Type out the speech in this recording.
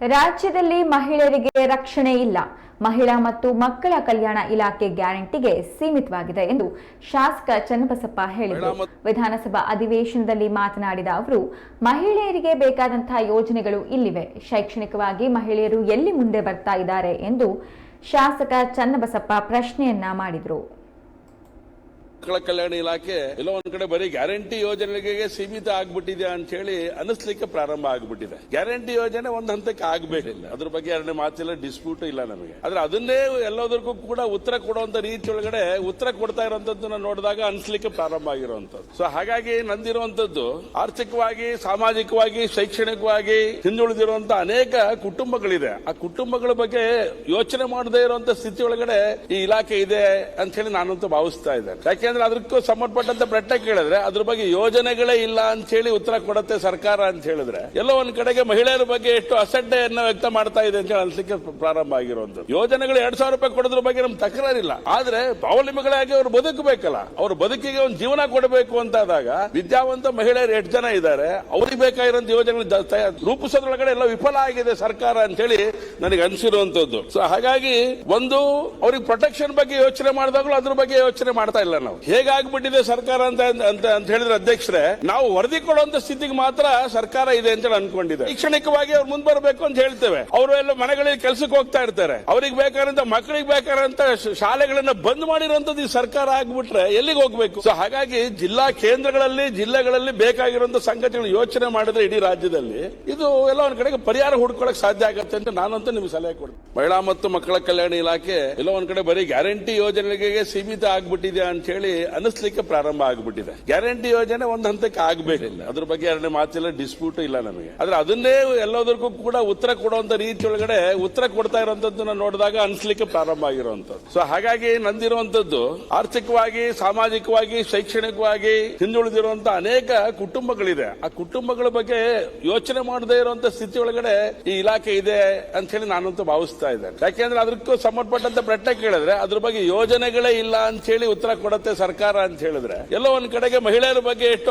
ರಾಜ್ಯದಲ್ಲಿ ಮಹಿಳೆಯರಿಗೆ ರಕ್ಷಣೆ ಇಲ್ಲ. ಮಹಿಳಾ ಮತ್ತು ಮಕ್ಕಳ ಕಲ್ಯಾಣ ಇಲಾಖೆ ಗ್ಯಾರಂಟಿಗೆ ಸೀಮಿತವಾಗಿದೆ ಎಂದು ಶಾಸಕ ಚನ್ನಬಸಪ್ಪ ಹೇಳಿದರು. ವಿಧಾನಸಭಾ ಅಧಿವೇಶನದಲ್ಲಿ ಮಾತನಾಡಿದ ಅವರು, ಮಹಿಳೆಯರಿಗೆ ಬೇಕಾದಂತಹ ಯೋಜನೆಗಳು ಇಲ್ಲಿವೆ. ಶೈಕ್ಷಣಿಕವಾಗಿ ಮಹಿಳೆಯರು ಎಲ್ಲಿ ಮುಂದೆ ಬರ್ತಾ ಇದ್ದಾರೆ ಎಂದು ಶಾಸಕ ಚನ್ನಬಸಪ್ಪ ಪ್ರಶ್ನೆಯನ್ನ ಮಾಡಿದರು. ಮಕ್ಕಳ ಕಲ್ಯಾಣ ಇಲಾಖೆ ಎಲ್ಲೋ ಒಂದ್ ಕಡೆ ಬರೀ ಗ್ಯಾರಂಟಿ ಯೋಜನೆಗಳಿಗೆ ಸೀಮಿತ ಆಗ್ಬಿಟ್ಟಿದೆ ಅಂತ ಹೇಳಿ ಅನಿಸ್ಲಿಕ್ಕೆ ಪ್ರಾರಂಭ ಆಗ್ಬಿಟ್ಟಿದೆ. ಗ್ಯಾರಂಟಿ ಯೋಜನೆ ಒಂದ್ ಹಂತಕ್ಕೆ ಆಗ್ಬೇಕಿಲ್ಲ, ಅದ್ರ ಬಗ್ಗೆ ಎರಡನೇ ಮಾತಿಲ್ಲ, ಡಿಸ್ಪ್ಯೂಟ್ ಇಲ್ಲ ನಮಗೆ. ಆದ್ರೆ ಅದನ್ನೇ ಎಲ್ಲದಕ್ಕೂ ಕೂಡ ಉತ್ತರ ಕೊಡುವಂತ ರೀತಿ ಒಳಗಡೆ ಉತ್ತರ ಕೊಡ್ತಾ ಇರುವಂತದ್ದನ್ನ ನೋಡಿದಾಗ ಅನಿಸ್ಲಿಕ್ಕೆ ಪ್ರಾರಂಭ ಆಗಿರುವಂತದ್ದು. ಸೊ ಹಾಗಾಗಿ ನಂದಿರುವಂತದ್ದು ಆರ್ಥಿಕವಾಗಿ, ಸಾಮಾಜಿಕವಾಗಿ, ಶೈಕ್ಷಣಿಕವಾಗಿ ಹಿಂದುಳಿದಿರುವಂತ ಅನೇಕ ಕುಟುಂಬಗಳಿದೆ. ಆ ಕುಟುಂಬಗಳ ಬಗ್ಗೆ ಯೋಚನೆ ಮಾಡದೇ ಇರುವಂತ ಸ್ಥಿತಿ ಒಳಗಡೆ ಈ ಇಲಾಖೆ ಇದೆ ಅಂತ ಹೇಳಿ ನಾನಂತೂ ಭಾವಿಸ್ತಾ ಇದ್ದೇನೆ. ಯಾಕೆಂದ್ರೆ ಅದಕ್ಕೂ ಸಂಬಂಧಪಟ್ಟಂತ ಪ್ರಶ್ನೆ ಕೇಳಿದ್ರೆ ಅದ್ರ ಬಗ್ಗೆ ಯೋಜನೆಗಳೇ ಇಲ್ಲ ಅಂತ ಹೇಳಿ ಉತ್ತರ ಕೊಡುತ್ತೆ ಸರ್ಕಾರ ಅಂತ ಹೇಳಿದ್ರೆ, ಎಲ್ಲೋ ಒಂದ್ ಕಡೆಗೆ ಮಹಿಳೆಯರ ಬಗ್ಗೆ ಎಷ್ಟು ಅಸಡ್ಡೆಯನ್ನ ವ್ಯಕ್ತ ಮಾಡ್ತಾ ಇದೆ ಅಂತ ಹೇಳಿ ಅನ್ಸಲಿಕ್ಕೆ ಪ್ರಾರಂಭ ಆಗಿರುವಂತದ್ದು. ಯೋಜನೆಗಳು 2,000 ರೂಪಾಯಿ ಕೊಡೋದ್ರ ಬಗ್ಗೆ ನಮ್ ತಕರಾರಿಲ್ಲ, ಆದ್ರೆ ಸ್ವಾವಲಂಬಿಗಳಾಗಿ ಅವ್ರು ಬದುಕಬೇಕಲ್ಲ, ಅವ್ರ ಬದುಕಿಗೆ ಒಂದು ಜೀವನ ಕೊಡಬೇಕು ಅಂತಾದಾಗ ವಿದ್ಯಾವಂತ ಮಹಿಳೆಯರು 8 ಜನ ಇದ್ದಾರೆ, ಅವ್ರಿಗೆ ಬೇಕಾಗಿರುವಂತ ಯೋಜನೆಗಳು ರೂಪಿಸೋದ್ರೊಳಗಡೆ ಎಲ್ಲ ವಿಫಲ ಆಗಿದೆ ಸರ್ಕಾರ ಅಂತ ಹೇಳಿ ನನಗೆ ಅನ್ಸಿರುವಂತದ್ದು. ಸೊ ಹಾಗಾಗಿ ಒಂದು ಅವ್ರಿಗೆ ಪ್ರೊಟೆಕ್ಷನ್ ಬಗ್ಗೆ ಯೋಚನೆ ಮಾಡಿದಾಗಲೂ ಅದ್ರ ಬಗ್ಗೆ ಯೋಚನೆ ಮಾಡ್ತಾ ಇಲ್ಲ. ನಾವು ಹೇಗಾಗ್ಬಿಟ್ಟಿದೆ ಸರ್ಕಾರ ಅಂತ ಹೇಳಿದ್ರೆ ಅಧ್ಯಕ್ಷರೇ, ನಾವು ವರದಿ ಕೊಡುವಂತ ಸ್ಥಿತಿಗೆ ಮಾತ್ರ ಸರ್ಕಾರ ಇದೆ ಅಂತ ಅನ್ಕೊಂಡಿದೆ. ಶೈಕ್ಷಣಿಕವಾಗಿ ಅವ್ರು ಮುಂದೆ ಬರಬೇಕು ಅಂತ ಹೇಳ್ತೇವೆ, ಅವರು ಎಲ್ಲ ಮನೆಗಳಿಗೆ ಕೆಲಸಕ್ಕೆ ಹೋಗ್ತಾ ಇರ್ತಾರೆ, ಅವ್ರಿಗೆ ಬೇಕಾದಂತ ಮಕ್ಕಳಿಗೆ ಬೇಕಾದಂತ ಶಾಲೆಗಳನ್ನ ಬಂದ್ ಮಾಡಿರುವಂತದ್ದು ಈ ಸರ್ಕಾರ ಆಗ್ಬಿಟ್ರೆ ಎಲ್ಲಿಗೆ ಹೋಗ್ಬೇಕು? ಸೊ ಹಾಗಾಗಿ ಜಿಲ್ಲಾ ಕೇಂದ್ರಗಳಲ್ಲಿ, ಜಿಲ್ಲೆಗಳಲ್ಲಿ ಬೇಕಾಗಿರುವಂತ ಸಂಗತಿಗಳು ಯೋಚನೆ ಮಾಡಿದ್ರೆ ಇಡೀ ರಾಜ್ಯದಲ್ಲಿ ಇದು ಎಲ್ಲ ಒಂದ್ ಕಡೆಗೆ ಪರಿಹಾರ ಹುಡ್ಕೊಳಕ್ ಸಾಧ್ಯ ಆಗುತ್ತೆ ಅಂತ ನಾನಂತೂ ನಿಮ್ಗೆ ಸಲಹೆ ಕೊಡ್ತೀನಿ. ಮಹಿಳಾ ಮತ್ತು ಮಕ್ಕಳ ಕಲ್ಯಾಣ ಇಲಾಖೆ ಎಲ್ಲೋ ಒಂದ್ ಕಡೆ ಬರೀ ಗ್ಯಾರಂಟಿ ಯೋಜನೆಗಳಿಗೆ ಸೀಮಿತ ಆಗ್ಬಿಟ್ಟಿದೆ ಅಂತ ಹೇಳಿ ಅನಿಸ್ಲಿಕ್ಕೆ ಪ್ರಾರಂಭ ಆಗ್ಬಿಟ್ಟಿದೆ. ಗ್ಯಾರಂಟಿ ಯೋಜನೆ ಒಂದ್ ಹಂತಕ್ಕೆ ಆಗ್ಬೇಕಿಲ್ಲ, ಅದ್ರ ಬಗ್ಗೆ ಎರಡನೇ ಮಾತಿಲ್ಲ, ಡಿಸ್ಪ್ಯೂಟ್ ಇಲ್ಲ ನಮಗೆ. ಆದ್ರೆ ಅದನ್ನೇ ಎಲ್ಲದಕ್ಕೂ ಕೂಡ ಉತ್ತರ ಕೊಡುವಂತ ರೀತಿ ಒಳಗಡೆ ಉತ್ತರ ಕೊಡ್ತಾ ಇರುವಂತದ್ದನ್ನ ನೋಡಿದಾಗ ಅನಿಸ್ಲಿಕ್ಕೆ ಪ್ರಾರಂಭ ಆಗಿರುವಂತದ್ದು. ಸೊ ಹಾಗಾಗಿ ನಂದಿರುವಂತದ್ದು ಆರ್ಥಿಕವಾಗಿ, ಸಾಮಾಜಿಕವಾಗಿ, ಶೈಕ್ಷಣಿಕವಾಗಿ ಹಿಂದುಳಿದಿರುವಂತ ಅನೇಕ ಕುಟುಂಬಗಳಿದೆ. ಆ ಕುಟುಂಬಗಳ ಬಗ್ಗೆ ಯೋಚನೆ ಮಾಡದೇ ಇರುವಂತ ಸ್ಥಿತಿ ಒಳಗಡೆ ಈ ಇಲಾಖೆ ಇದೆ ಅಂತ ಹೇಳಿ ನಾನಂತೂ ಭಾವಿಸ್ತಾ ಇದ್ದೇನೆ. ಯಾಕೆಂದ್ರೆ ಅದಕ್ಕೂ ಸಂಬಂಧಪಟ್ಟಂತ ಪ್ರಶ್ನೆ ಕೇಳಿದ್ರೆ ಅದ್ರ ಬಗ್ಗೆ ಯೋಜನೆಗಳೇ ಇಲ್ಲ ಅಂತ ಹೇಳಿ ಉತ್ತರ ಕೊಡುತ್ತೆ ಸರ್ಕಾರ ಅಂತ ಹೇಳಿದ್ರೆ, ಎಲ್ಲೋ ಒಂದ್ ಕಡೆಗೆ ಮಹಿಳೆಯರ ಬಗ್ಗೆ ಎಷ್ಟು